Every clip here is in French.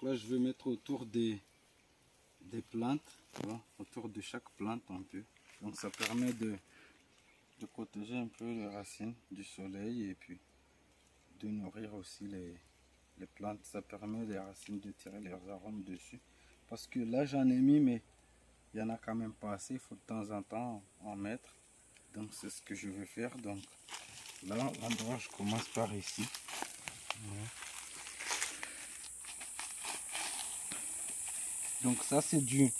là, je vais mettre autour des plantes, tu vois, autour de chaque plante un peu. Donc ça permet de protéger un peu les racines du soleil et puis de nourrir aussi les plantes. Ça permet les racines de tirer leurs arômes dessus. Parce que là, j'en ai mis, mais il n'y en a quand même pas assez. Il faut de temps en temps en mettre. Donc c'est ce que je vais faire. Donc là, l'endroit, je commence par ici. Voilà. Donc ça, c'est du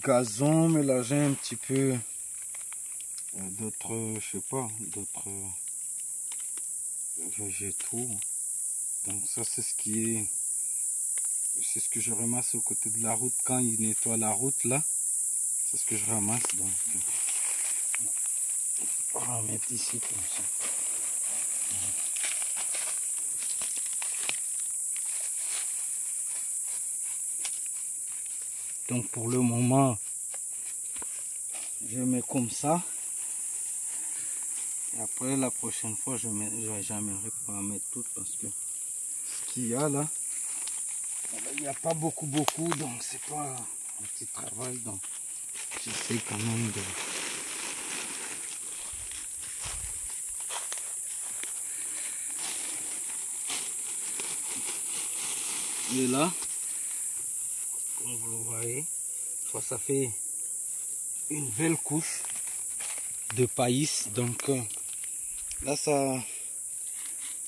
gazon mélangé un petit peu d'autres, je sais pas, d'autres végétaux. Donc ça, c'est ce que je ramasse aux côtés de la route quand ils nettoient la route là. C'est ce que je ramasse. Donc on va mettre ici comme ça. Donc pour le moment, je mets comme ça. Et après la prochaine fois, j'aimerais pas en mettre toutes parce que ce qu'il y a là, il n'y a pas beaucoup, donc c'est pas un petit travail. Donc j'essaie quand même de... Et là, comme vous le voyez, ça fait une belle couche de païs. Donc là, ça,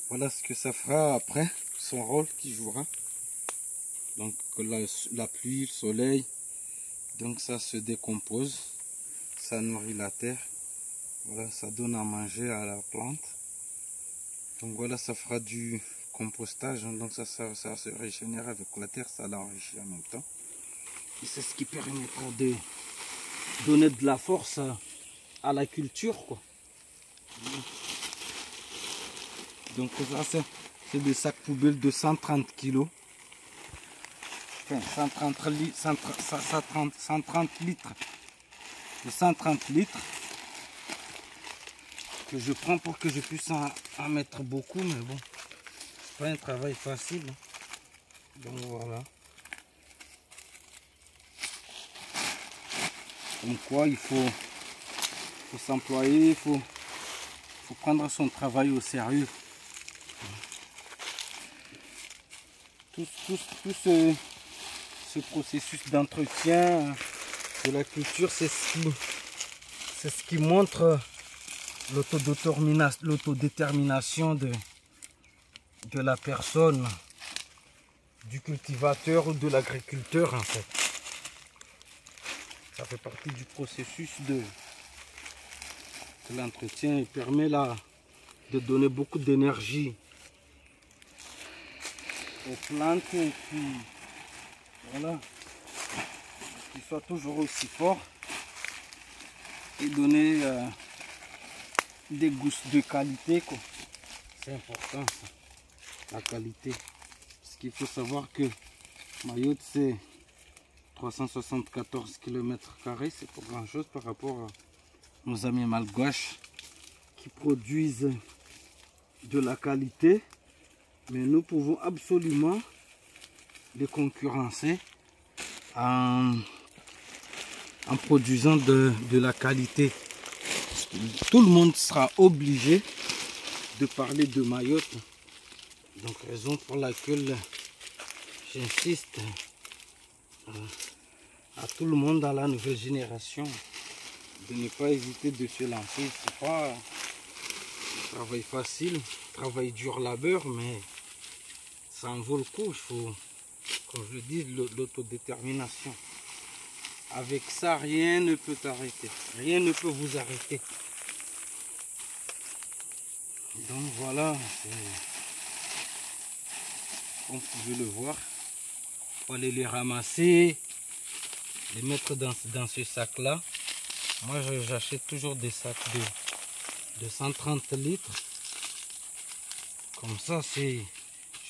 voilà ce que ça fera après, son rôle qui jouera. Donc la pluie, le soleil, donc ça se décompose, ça nourrit la terre. Voilà, ça donne à manger à la plante. Donc voilà, ça fera du compostage. Donc ça se régénère avec la terre, ça l'enrichit en même temps. Et c'est ce qui permettra de donner de la force à la culture, quoi. Donc ça, c'est des sacs poubelles de 130 kg. Enfin, 130 litres. De 130 litres. Que je prends pour que je puisse en mettre beaucoup, mais bon, c'est pas un travail facile. Donc voilà. Comme quoi il faut s'employer, il faut prendre son travail au sérieux. Tout ce processus d'entretien de la culture, c'est ce qui montre l'autodétermination de la personne, du cultivateur ou de l'agriculteur en fait. Ça fait partie du processus de l'entretien et permet là de donner beaucoup d'énergie aux plantes et puis voilà, qu'ils soient toujours aussi forts et donner des gousses de qualité, quoi. C'est important ça, la qualité, parce qu'il faut savoir que Mayotte c'est 374 km², c'est pas grand chose par rapport à nos amis malgaches qui produisent de la qualité, mais nous pouvons absolument les concurrencer en produisant de la qualité. Tout le monde sera obligé de parler de Mayotte. Donc raison pour laquelle j'insiste à tout le monde, à la nouvelle génération, de ne pas hésiter de se lancer. C'est pas un travail facile, travail dur, labeur, mais ça en vaut le coup. Il faut, comme je le dis, l'autodétermination. Avec ça, rien ne peut t'arrêter. Rien ne peut vous arrêter. Donc voilà, comme vous pouvez le voir, il faut aller les ramasser, les mettre dans ce sac-là. Moi, j'achète toujours des sacs de 130 litres. Comme ça, je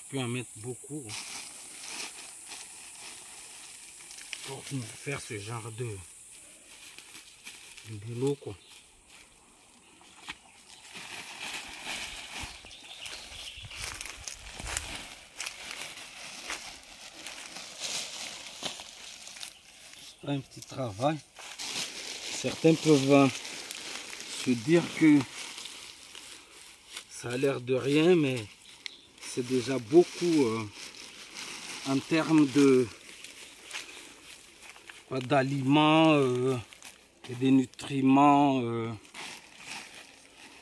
peux en mettre beaucoup pour faire ce genre de boulot, quoi. un petit travail. Certains peuvent se dire que ça a l'air de rien, mais c'est déjà beaucoup en termes d'aliments et des nutriments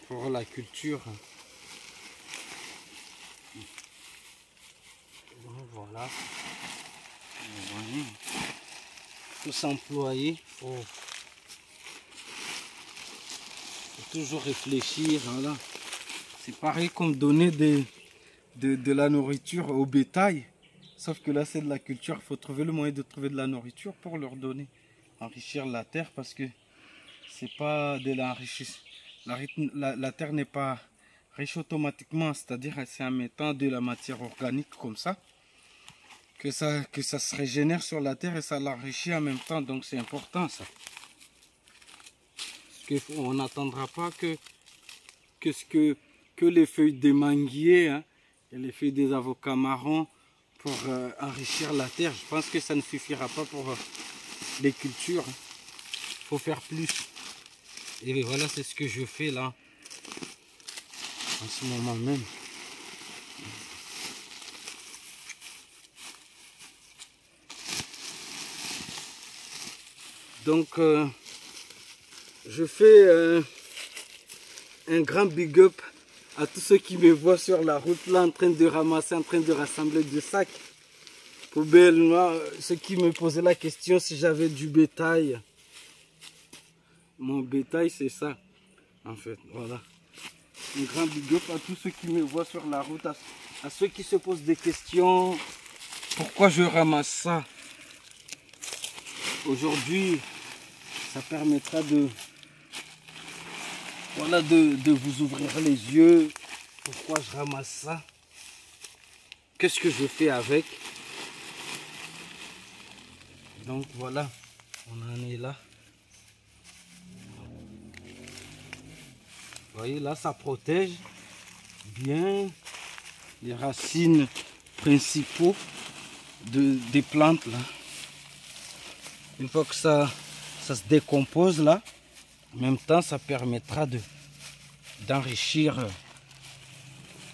pour la culture. Donc voilà, il faut s'employer, il faut toujours réfléchir. Voilà. C'est pareil comme donner de la nourriture au bétail, sauf que là c'est de la culture. Il faut trouver le moyen de trouver de la nourriture pour leur donner, enrichir la terre, parce que c'est pas de l'enrichissement. La terre n'est pas riche automatiquement, c'est-à-dire c'est en mettant de la matière organique comme ça que ça se régénère sur la terre et ça l'enrichit en même temps. Donc c'est important ça. Parce qu'on n'attendra pas que les feuilles des manguiers, hein, et les feuilles des avocats marrons pour enrichir la terre. Je pense que ça ne suffira pas pour les cultures. Il faut faire plus. Et voilà, c'est ce que je fais là, en ce moment même. Donc, je fais un grand big up à tous ceux qui me voient sur la route là, en train de ramasser, en train de rassembler des sacs poubelles. Moi, ceux qui me posaient la question si j'avais du bétail. Mon bétail, c'est ça, en fait, voilà. Un grand big up à tous ceux qui me voient sur la route, à ceux qui se posent des questions. Pourquoi je ramasse ça? Aujourd'hui, ça permettra voilà, de vous ouvrir les yeux. Pourquoi je ramasse ça? Qu'est-ce que je fais avec? Donc voilà, on en est là. Vous voyez, là, ça protège bien les racines principaux des plantes là. Une fois que ça se décompose là, en même temps, ça permettra d'enrichir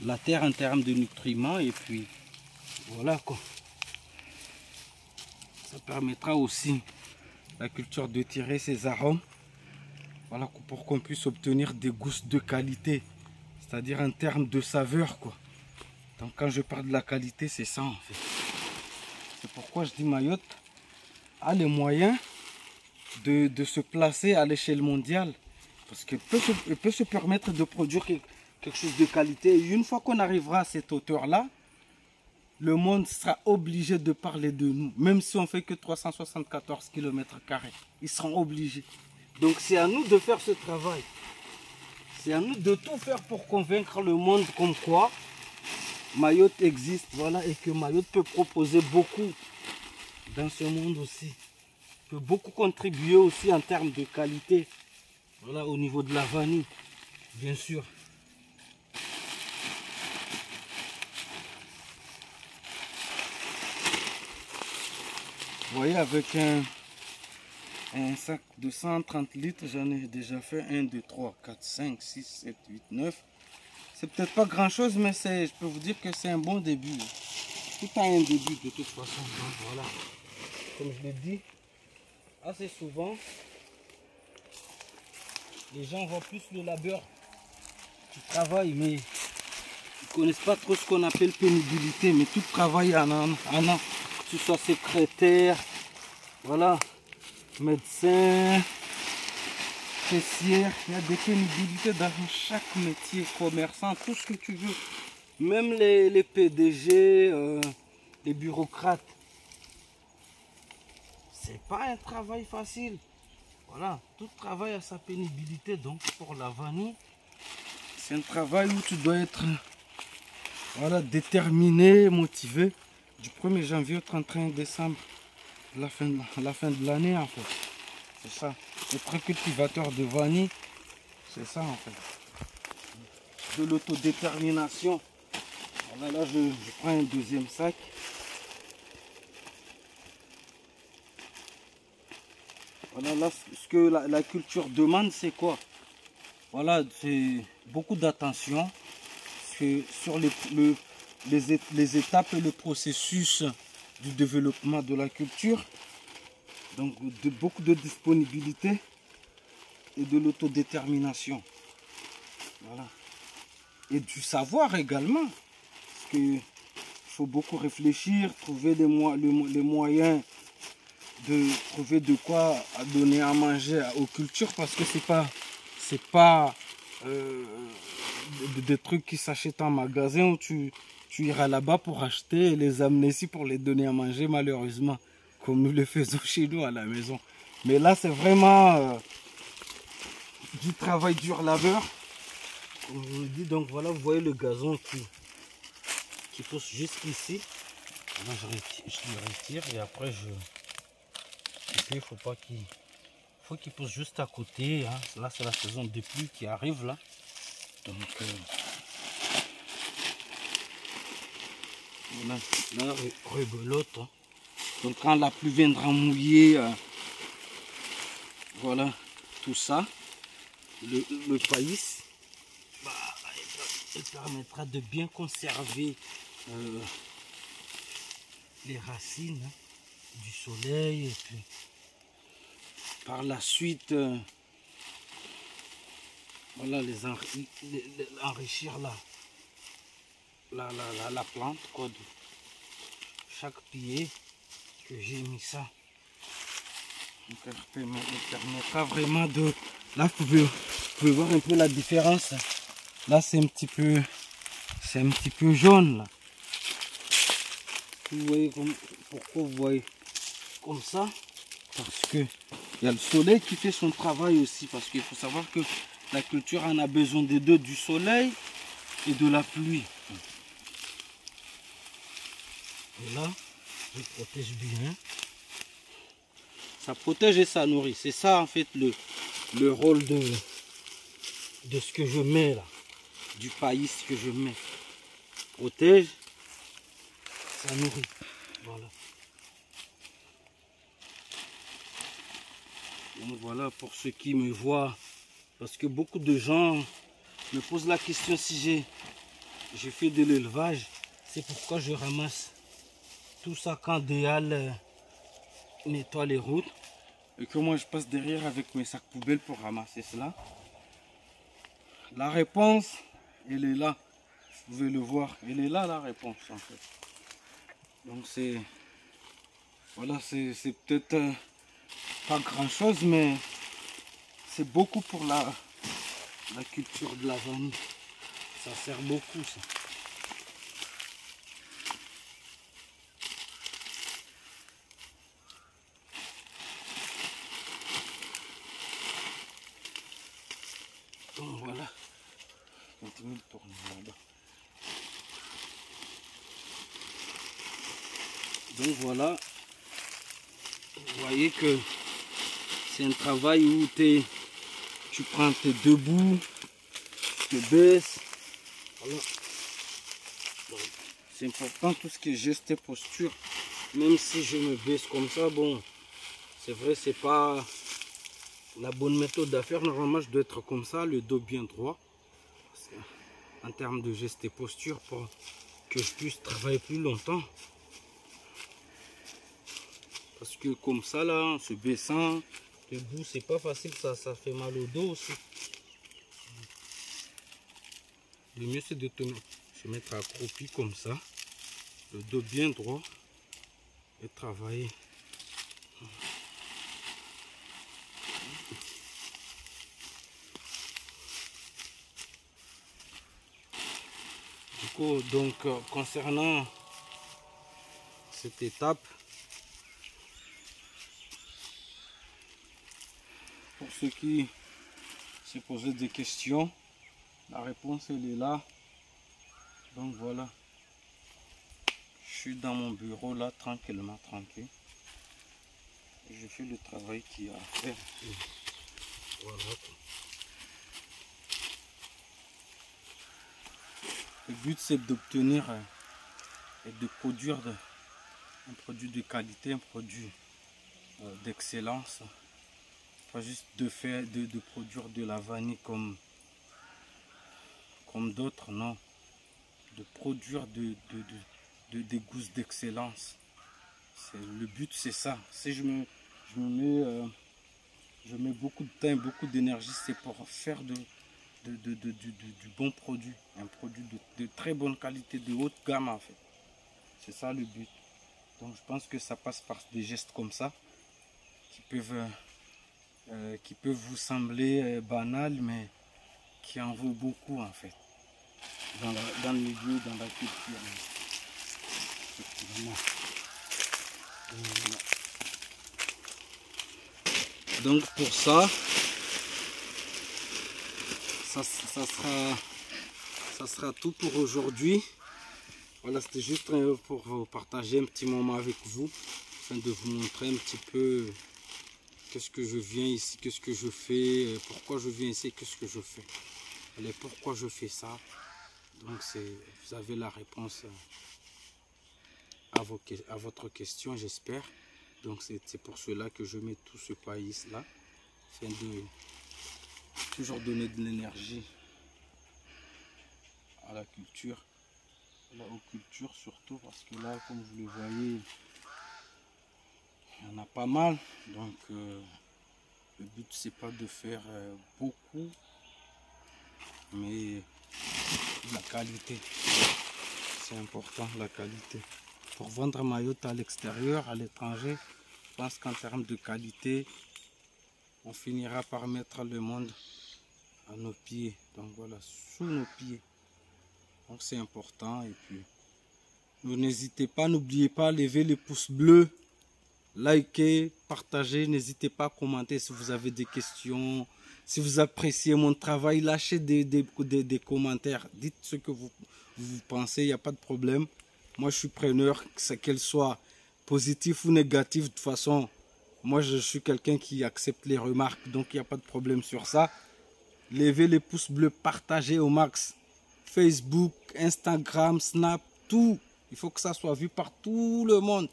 la terre en termes de nutriments. Et puis voilà quoi. Ça permettra aussi la culture de tirer ses arômes. Voilà, pour qu'on puisse obtenir des gousses de qualité, c'est-à-dire en termes de saveur quoi. Donc quand je parle de la qualité, c'est ça en fait. C'est pourquoi je dis Mayotte a les moyens de se placer à l'échelle mondiale, parce qu'elle peut se permettre de produire quelque chose de qualité. Et une fois qu'on arrivera à cette hauteur-là, le monde sera obligé de parler de nous, même si on fait que 374 km². Ils seront obligés. Donc c'est à nous de faire ce travail. C'est à nous de tout faire pour convaincre le monde comme quoi Mayotte existe, voilà, et que Mayotte peut proposer beaucoup dans ce monde aussi. Peut beaucoup contribuer aussi en termes de qualité, voilà, au niveau de la vanille, bien sûr. Vous voyez, avec un sac de 130 litres, j'en ai déjà fait 1, 2, 3, 4, 5, 6, 7, 8, 9. C'est peut-être pas grand chose, mais je peux vous dire que c'est un bon début. Tout a un début de toute façon. Donc, voilà. Comme je l'ai dit, assez souvent, les gens voient plus le labeur du travail, mais ils ne connaissent pas trop ce qu'on appelle pénibilité. Mais tout travail en a, que ce soit secrétaire, voilà, médecin, caissière, il y a des pénibilités dans chaque métier, commerçant, tout ce que tu veux. Même les PDG, les bureaucrates. C'est pas un travail facile. Voilà, tout travail a sa pénibilité. Donc pour la vanille, c'est un travail où tu dois être, voilà, déterminé, motivé. Du 1er janvier au 31 décembre, la fin de l'année en fait. C'est ça. Être cultivateur de vanille, c'est ça en fait. De l'autodétermination. Voilà, là je prends un deuxième sac. Voilà, là, ce que la culture demande, c'est quoi? Voilà, c'est beaucoup d'attention sur les étapes et le processus du développement de la culture. Donc, beaucoup de disponibilité et de l'autodétermination. Voilà. Et du savoir également. Parce qu'il faut beaucoup réfléchir, trouver les moyens de trouver de quoi donner à manger aux cultures, parce que c'est pas des trucs qui s'achètent en magasin où tu iras là-bas pour acheter et les amener ici pour les donner à manger, malheureusement, comme nous le faisons chez nous à la maison. Mais là, c'est vraiment du travail dur labeur, comme je vous le dis. Donc voilà, vous voyez le gazon qui pousse jusqu'ici. Là, je le retire et après il faut pas qu'il pousse juste à côté, hein. Là, c'est la saison de pluie qui arrive là. Donc voilà, là, rebelote, hein. Donc quand la pluie viendra mouiller, voilà, tout ça, le païs, bah, il permettra de bien conserver les racines, hein, du soleil, et puis par la suite, voilà, enrichir la plante, quoi, de chaque pied que j'ai mis ça. Donc elle permettra vraiment de... Là, vous pouvez voir un peu la différence. Là, c'est un petit peu jaune, là. Vous voyez pourquoi vous voyez comme ça? Parce que il y a le soleil qui fait son travail aussi. Parce qu'il faut savoir que la culture en a besoin des deux, du soleil et de la pluie. Et là, je protège bien. Ça protège et ça nourrit. C'est ça en fait le rôle de ce que je mets là. Du païs que je mets. Protège, ça nourrit. Voilà. Donc voilà pour ceux qui me voient. Parce que beaucoup de gens me posent la question si j'ai fait de l'élevage. C'est pourquoi je ramasse tout ça quand des halles nettoient les routes. Et que moi je passe derrière avec mes sacs poubelles pour ramasser cela. La réponse, elle est là. Vous pouvez le voir. Elle est là la réponse en fait. Donc c'est... Voilà, c'est peut-être pas grand chose, mais c'est beaucoup pour la culture de la vanille. Ça sert beaucoup ça. Donc voilà. Continue de tourner là-bas. Donc voilà. Vous voyez que c'est un travail où tu prends tes deux bouts, tu te baisses. Voilà. C'est important tout ce qui est geste et posture. Même si je me baisse comme ça, bon, c'est vrai, c'est pas la bonne méthode à faire. Normalement, je dois être comme ça, le dos bien droit. En termes de geste et posture, pour que je puisse travailler plus longtemps. Parce que comme ça, là, en se baissant, debout, c'est pas facile, ça fait mal au dos aussi. Le mieux, c'est de se mettre accroupi comme ça, le dos bien droit, et travailler. Du coup, donc, concernant cette étape, pour ceux qui se posaient des questions, la réponse elle est là. Donc voilà, je suis dans mon bureau là, tranquillement, tranquille. Je fais le travail qu'il y a à faire. Et voilà. Le but c'est d'obtenir et de produire un produit de qualité, un produit d'excellence. Pas juste de produire de la vanille comme d'autres, non. De produire des gousses d'excellence. Le but, c'est ça. Si je mets beaucoup de temps et beaucoup d'énergie, c'est pour faire du bon produit. Un produit de très bonne qualité, de haute gamme en fait. C'est ça le but. Donc je pense que ça passe par des gestes comme ça qui peuvent vous sembler banals, mais qui en vaut beaucoup en fait. Dans le milieu, dans la culture. Effectivement. Donc pour ça sera tout pour aujourd'hui. Voilà, c'était juste pour partager un petit moment avec vous, afin de vous montrer un petit peu qu'est-ce que je viens ici, qu'est-ce que je fais, pourquoi je viens ici, qu'est-ce que je fais. Allez, pourquoi je fais ça. Donc vous avez la réponse à votre question, j'espère. Donc c'est pour cela que je mets tout ce pays là, afin de toujours donner de l'énergie à la culture, aux cultures surtout, parce que là, comme vous le voyez, il y en a pas mal. Donc le but c'est pas de faire beaucoup, mais la qualité, c'est important, la qualité. Pour vendre maillot à l'extérieur, à l'étranger, je pense qu'en termes de qualité, on finira par mettre le monde à nos pieds. Donc voilà, sous nos pieds. Donc c'est important. Et puis, n'hésitez pas, n'oubliez pas, levez les pouces bleus, likez, partagez, n'hésitez pas à commenter si vous avez des questions. Si vous appréciez mon travail, lâchez des commentaires. Dites ce que vous pensez, il n'y a pas de problème. Moi, je suis preneur, qu'elle soit positive ou négative. De toute façon, moi, je suis quelqu'un qui accepte les remarques. Donc, il n'y a pas de problème sur ça. Levez les pouces bleus, partagez au max. Facebook, Instagram, Snap, tout. Il faut que ça soit vu par tout le monde.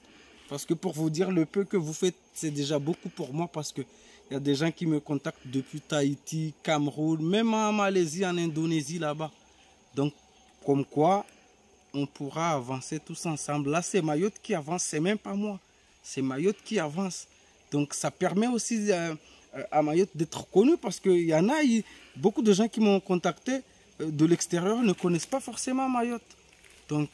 Parce que pour vous dire, le peu que vous faites, c'est déjà beaucoup pour moi. Parce qu'il y a des gens qui me contactent depuis Tahiti, Cameroun, même en Malaisie, en Indonésie, là-bas. Donc, comme quoi, on pourra avancer tous ensemble. Là, c'est Mayotte qui avance, c'est même pas moi. C'est Mayotte qui avance. Donc, ça permet aussi à Mayotte d'être connu parce qu'il y en a, beaucoup de gens qui m'ont contacté de l'extérieur ne connaissent pas forcément Mayotte. Donc,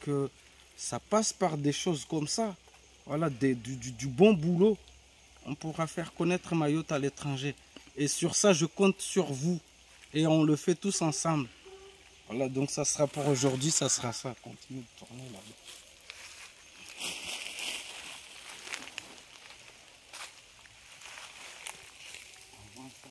ça passe par des choses comme ça. Voilà, du bon boulot. On pourra faire connaître Mayotte à l'étranger. Et sur ça, je compte sur vous. Et on le fait tous ensemble. Voilà, donc ça sera pour aujourd'hui, ça sera ça. Continue de tourner là-bas.